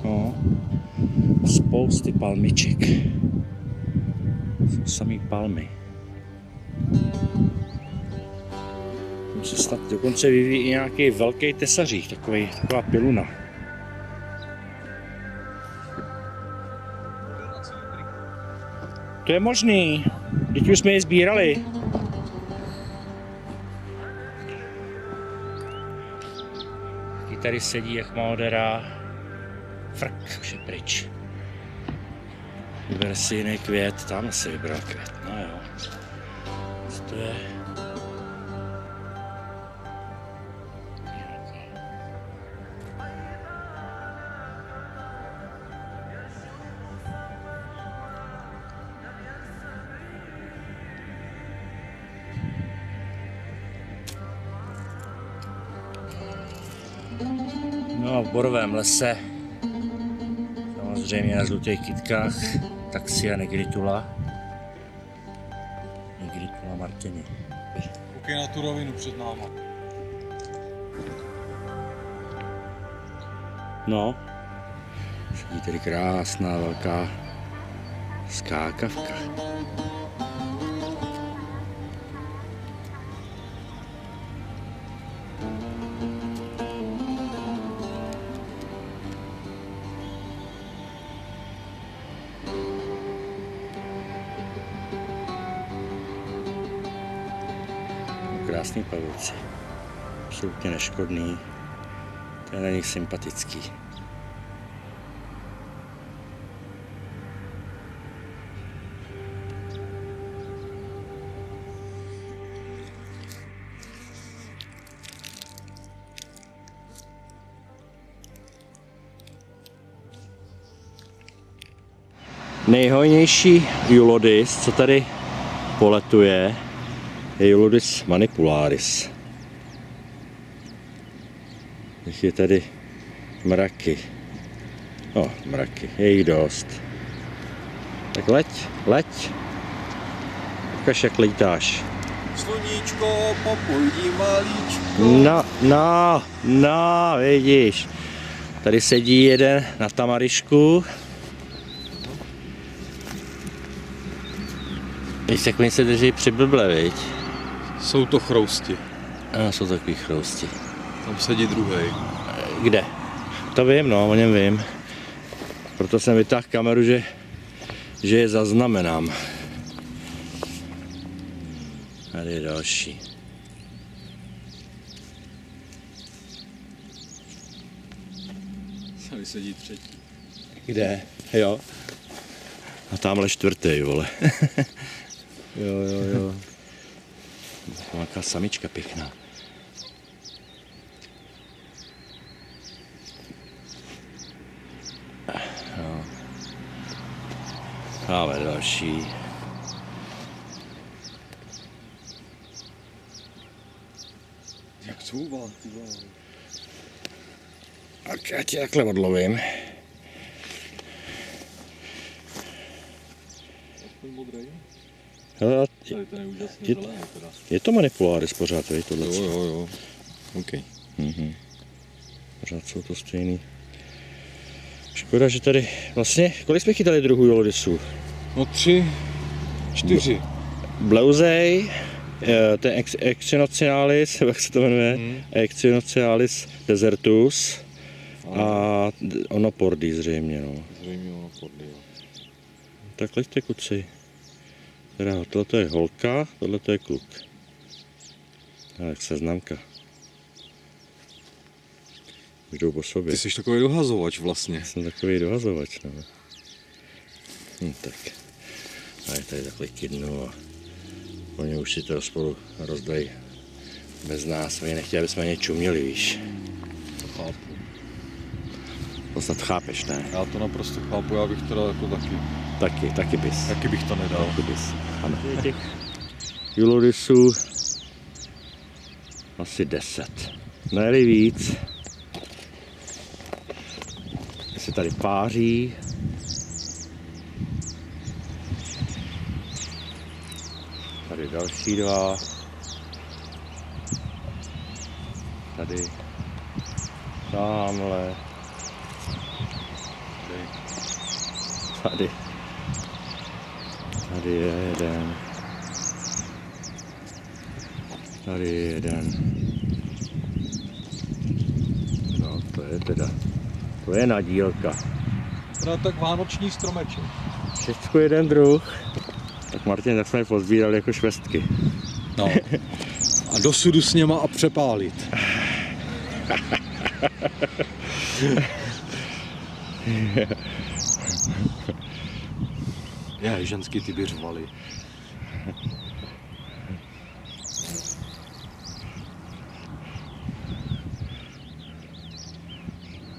No, spousty palmiček. Jsou samý palmy. Se snad dokonce vyvíjí i nějaký velký tesařík, taková piluna. To je možný, teď už jsme je sbírali. tady sedí jak modera. Frk, už je pryč. Vyber si jiný květ, tam si vybral květ, no jo. Co to je? No, v borovém lese, samozřejmě na žlutých kytkách, taxia negritula. Negritula Martini. Koukej na tu rovinu před náma. No, sedí tady krásná velká skákavka. Krásný pavouci, absolutně neškodný, to je na nich sympatický. Nejhojnější Eulodis, co tady poletuje, je Eulodis manipularis. Je tady mraky. No, mraky, je jich dost. Tak leď. Ukaž, jak lítáš. Sluníčko, popojdi malíčko. No, vidíš. Tady sedí jeden na tamarišku. Víš, jak oni se drží přiblble, viď? Jsou to chrousti. Ano, jsou takový chrousti. Tam sedí druhej. Kde? To vím, no, o něm vím. Proto jsem vytáhl kameru, že je zaznamenám. Tady je další. Tady sedí třetí. Kde? Jo. A tamhle čtvrtý, vole. jo. Taková samička pěkná. No. Máme další. Jak couvá, ty vole. Tak já tě takhle odlovím. Hele, Tady ten je úžasně zelený teda. je to manipularis pořád, víš, tohle. Jo. OK. Pořád jsou to stejný. Škoda, že tady vlastně, kolik jsme chytali druhů Eulodisů? No 3, 4. Bleuzej, ten Echinocinalis, jak se to jmenuje, Echinocinalis desertus a Onopordi zřejmě, no. Zřejmě Onopordi, jo. Tak leďte, kuci. Teda tohle je holka, tohle je kluk. Tak seznamka. Už jdou po sobě. Ty jsi takový dohazovač vlastně. Jsem takový dohazovač, no. Tak. A je tady takhle kydnu a oni už si to spolu rozdají bez nás. Oni nechtěli, aby jsme ně čuměli, víš. To chápu. To snad chápeš, ne? Já to naprosto chápu, já bych teda jako Taky bys. taky bych to nedal. Taky bys. Ano. Těch Eulodisů asi 10. Ne-li víc. Se tady páří. Tady další dva. Tady. Tamhle. Tady. Tady je jeden. Tady je jeden. No, to je teda. To je nadílka. Teda tak vánoční stromeček. Všechno jeden druh. Tak Martin, tak jsme je pozbírali jako švestky. No. A do sudu s něma a přepálit. Je, ženský ty by řvali.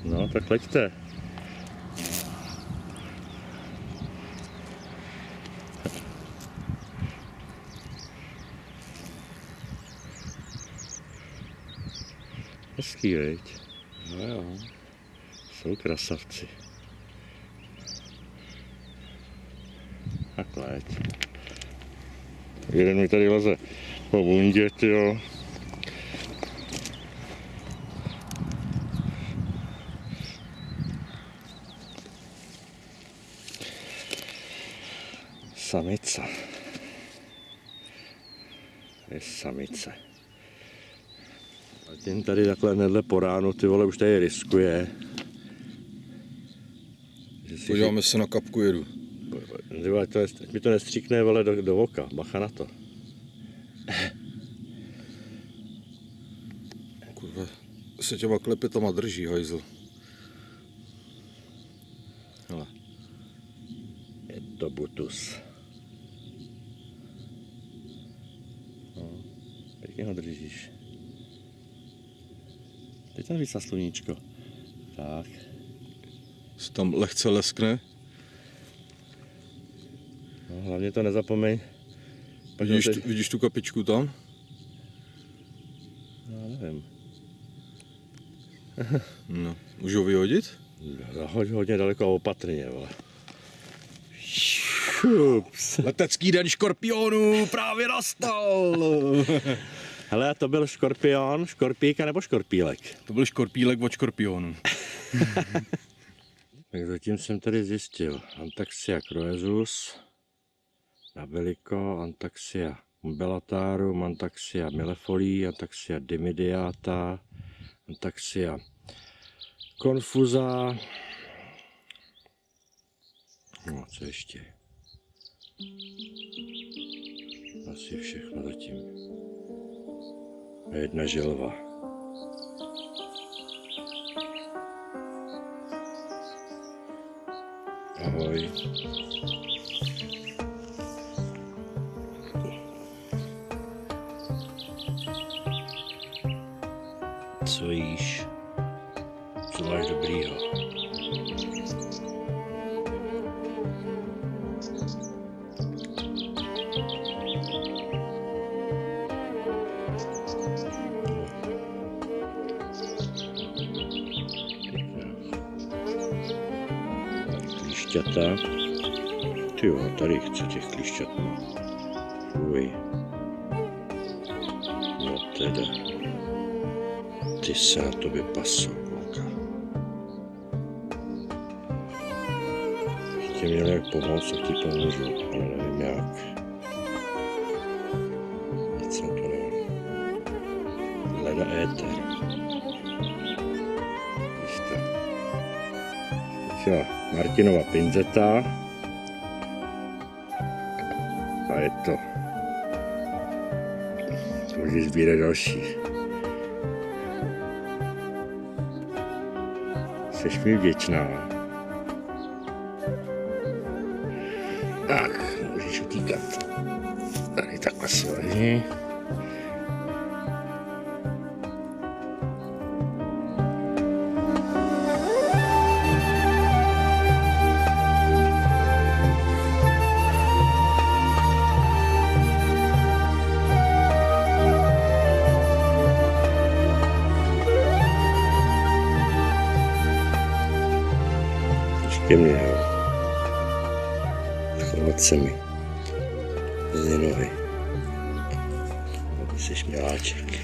No, tak leďte. Hezký, viď? No jo, jsou krasavci. Tak leď. Jeden mi tady leze po bundě, tyjo. Samice. Je samice. A ten tady takhle nedle po ránu, ty vole, už tady riskuje. Podíváme se na kapku jedu. Ať mi to nestříkne, vole, do oka, bacha na to. Kurva, se těma klepetama drží, hajzl. Hele. Je to butus. No, pěkně ho držíš. Teď tam víc na sluníčko. Tak. Se tam lehce leskne. No, hlavně to nezapomeň. Vidíš tu kapičku tam? No, nevím. No, můžu ho vyhodit? Zahoď hodně daleko a opatrně, vole. Šups. Letecký den škorpionů právě nastal! Hele, a to byl škorpion, škorpík nebo škorpílek? To byl škorpílek od škorpionu. Tak zatím jsem tady zjistil Antaxia croesus, Nabilico, Antaxia umbellatarum, Antaxia millefoli, Antaxia dimidiata, Antaxia confusa. No, co ještě? Asi všechno zatím. Jedna želva. Ahoj. Co jíš? Co máš dobrýho? Klíšťata. Ty jo, tady chce těch klíšťat. Fuj. No teda. Ty se na tobě pasou, kluka. Bych tě měl jak pomoct, tak ti pomůžu, ale nevím jak. Nic jsem to nevím. Hledá éter. Víš to. Jo, Martinova pinzeta. A je to. Můžeš sbírat další. Jseš mi vděčná. Tak, můžeš utíkat. Tady takhle si lehni. Ke mně, jo. Chrovat se mi. Ze nohy. Ty jsi miláček.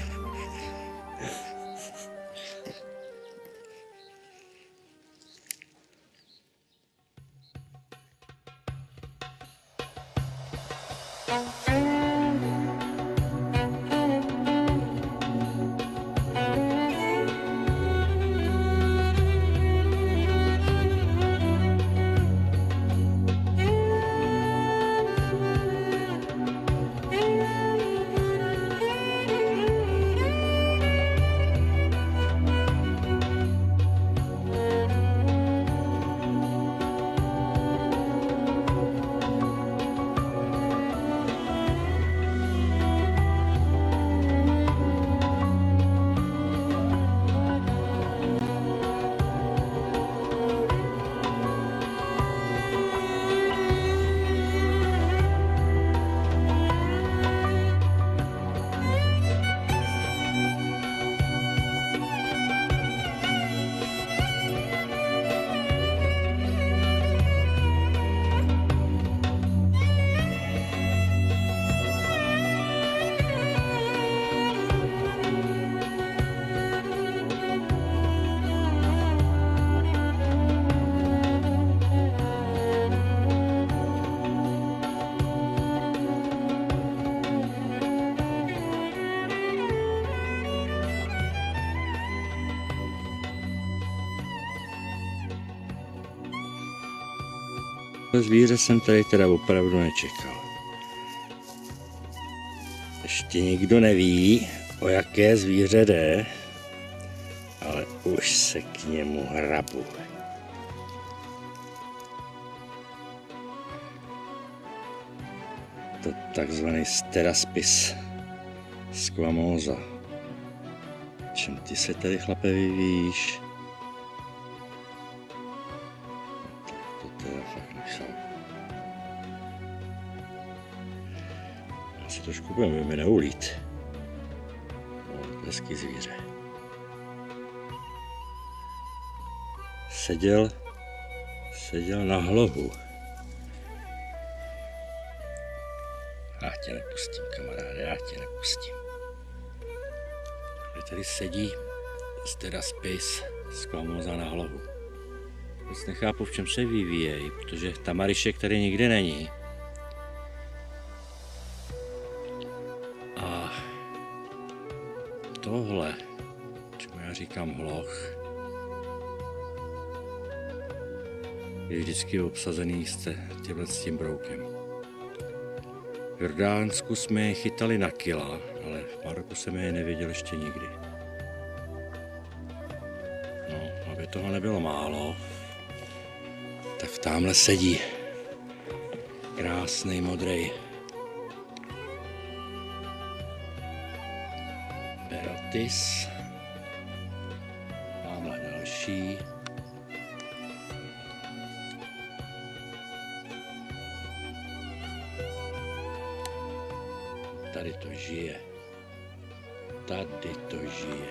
To zvíře jsem tady teda opravdu nečekal. Ještě nikdo neví, o jaké zvíře jde, ale už se k němu hrabu. To takzvaný Steraspis squamosa. Čem ty se tady, chlape, vyvíjíš? To teda fakt nešel. Já si trošku budeme naulít. No, hezký zvíře. Seděl na hlohu. Já tě nepustím, kamaráde, já tě nepustím. Tady sedí Steraspis squamosa na hlavu. Vůbec nechápu, v čem se vyvíjejí, protože tamarišek tady nikdy není. A tohle, čemu já říkám hloch, je vždycky obsazený s tím broukem. V Jordánsku jsme je chytali na kila, ale v Maroku jsem je neviděl ještě nikdy. No, aby toho nebylo málo, tak tamhle sedí krásný modrý Berotis. Tamhle další. Tady to žije. Tady to žije.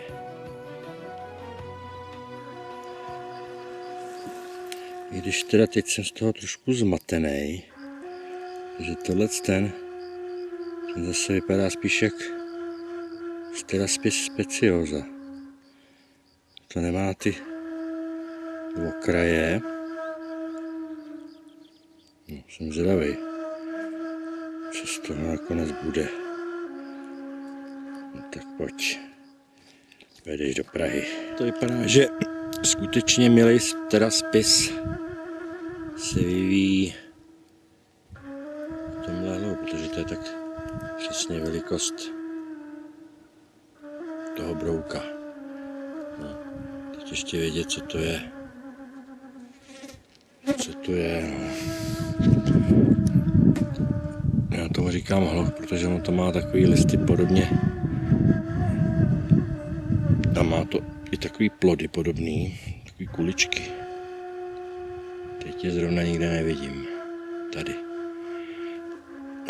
I když teda teď jsem z toho trošku zmatený, že tohle ten zase vypadá spíš jak Steraspis speciosa. To nemá ty okraje. No, jsem zvědavý, co z toho nakonec bude. No, tak pojď. Pojedeš do Prahy. To vypadá, že skutečně milý Steraspis se vyvíjí v tomhle hloubku, protože to je tak přesně velikost toho brouka. No, teď ještě vědět, co to je. Co to je, no. Já tomu říkám hloch, protože on to má takový listy podobně. A má to i takový plody podobný, takový kuličky. Teď je zrovna nikde nevidím. Tady.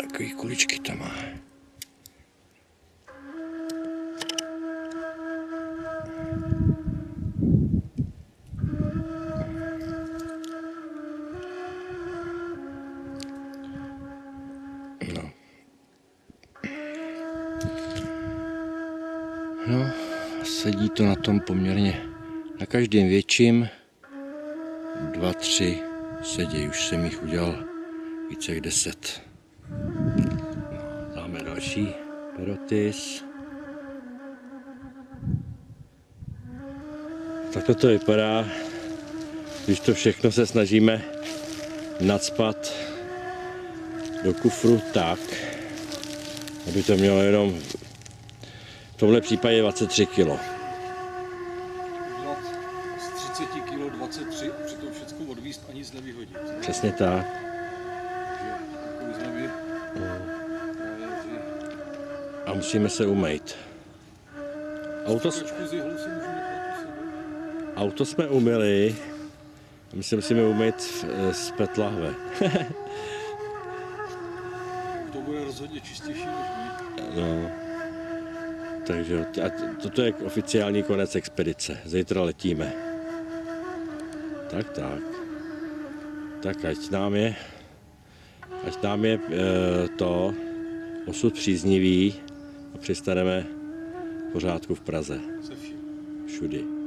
Takový kuličky tam má. No, sedí to na tom poměrně na každém větším. 2, 3 sedí, už jsem jich udělal více jak 10. Dáme další Berotis. Takhle to vypadá, když to všechno se snažíme nacpat do kufru tak, aby to mělo jenom v tomhle případě 23 kg. Z 30 kg 23 a přitom všechno odvízt a nic nevyhodit. Přesně tak. A musíme se umýt. Auto jsme umyli. My se musíme umýt z PET lahve. To bude rozhodně čistější než my. No. Takže toto je oficiální konec expedice. Zítra letíme. Tak ať nám je to osud příznivý a přistaneme v pořádku v Praze. Se vším. Všudy.